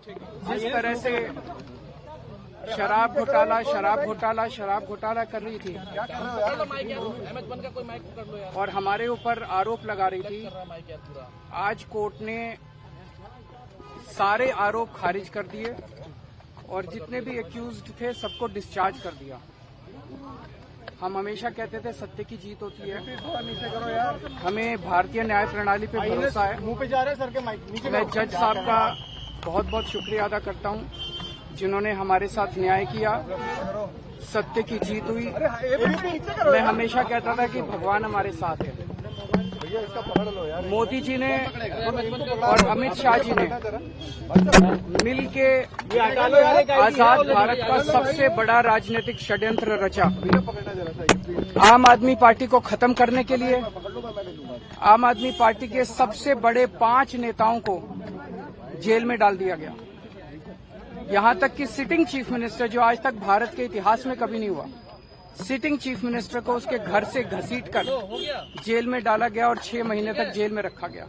जिस तरह से शराब घोटाला कर रही थी और हमारे ऊपर आरोप लगा रही थी, आज कोर्ट ने सारे आरोप खारिज कर दिए और जितने भी एक्यूज्ड थे सबको डिस्चार्ज कर दिया। हम हमेशा कहते थे सत्य की जीत होती है, हमें भारतीय न्याय प्रणाली पे भरोसा है। मैं जज साहब का बहुत बहुत शुक्रिया अदा करता हूं जिन्होंने हमारे साथ न्याय किया, सत्य की जीत हुई। मैं हमेशा कहता था कि भगवान हमारे साथ है। मोदी जी ने और अमित शाह जी ने मिलके आजाद भारत का सबसे बड़ा राजनीतिक षड्यंत्र रचा। आम आदमी पार्टी को खत्म करने के लिए आम आदमी पार्टी के सबसे बड़े 5 नेताओं को जेल में डाल दिया गया। यहां तक कि सिटिंग चीफ मिनिस्टर, जो आज तक भारत के इतिहास में कभी नहीं हुआ, सिटिंग चीफ मिनिस्टर को उसके घर से घसीटकर जेल में डाला गया और 6 महीने तक जेल में रखा गया।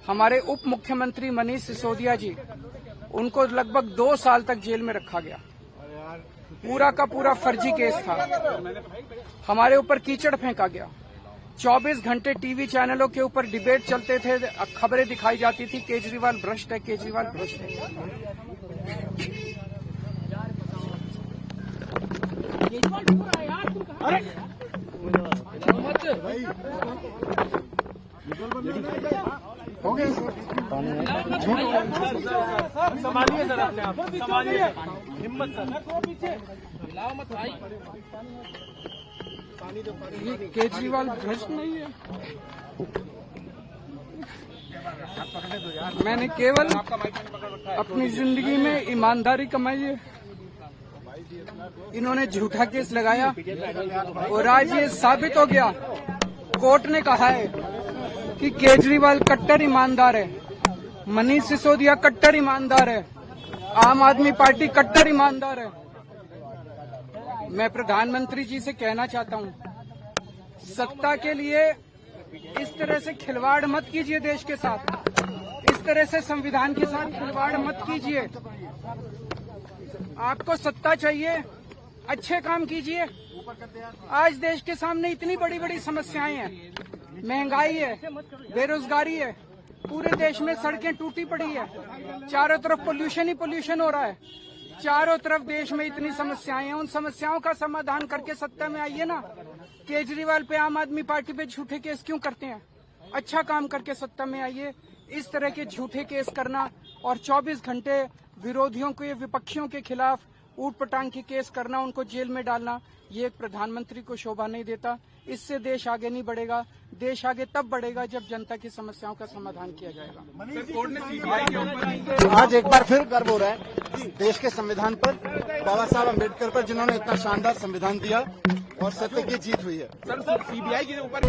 हमारे उप मुख्यमंत्री मनीष सिसोदिया जी, उनको लगभग 2 साल तक जेल में रखा गया। पूरा का पूरा फर्जी केस था। हमारे ऊपर कीचड़ फेंका गया। 24 घंटे टीवी चैनलों के ऊपर डिबेट चलते थे, खबरें दिखाई जाती थी केजरीवाल भ्रष्ट है, केजरीवाल भ्रष्ट है। संभालिए सर, अपने आप संभालिए, हिम्मत सर, हिलाओ मत भाई। केजरीवाल भ्रष्ट नहीं है। मैंने केवल अपनी जिंदगी में ईमानदारी कमाई है। इन्होंने झूठा केस लगाया और आज ये साबित हो गया। कोर्ट ने कहा है कि केजरीवाल कट्टर ईमानदार है, मनीष सिसोदिया कट्टर ईमानदार है, आम आदमी पार्टी कट्टर ईमानदार है। मैं प्रधानमंत्री जी से कहना चाहता हूं, सत्ता के लिए इस तरह से खिलवाड़ मत कीजिए देश के साथ, इस तरह से संविधान के साथ खिलवाड़ मत कीजिए। आपको सत्ता चाहिए, अच्छे काम कीजिए। आज देश के सामने इतनी बड़ी बड़ी समस्याएं हैं, महंगाई है, बेरोजगारी है, पूरे देश में सड़कें टूटी पड़ी है, चारों तरफ पोल्यूशन ही पोल्यूशन हो रहा है, चारों तरफ देश में इतनी समस्याएं हैं। उन समस्याओं का समाधान करके सत्ता में आइए ना। केजरीवाल पे, आम आदमी पार्टी पे झूठे केस क्यों करते हैं? अच्छा काम करके सत्ता में आइए। इस तरह के झूठे केस करना और 24 घंटे विरोधियों के, विपक्षियों के खिलाफ ऊट पटांग के केस करना, उनको जेल में डालना, ये एक प्रधानमंत्री को शोभा नहीं देता। इससे देश आगे नहीं बढ़ेगा। देश आगे तब बढ़ेगा जब जनता की समस्याओं का समाधान किया जाएगा। आज एक बार फिर गर्व हो रहा है देश के संविधान पर, बाबा साहब अम्बेडकर पर, जिन्होंने इतना शानदार संविधान दिया और सत्य की जीत हुई है। सर, सीबीआई के ऊपर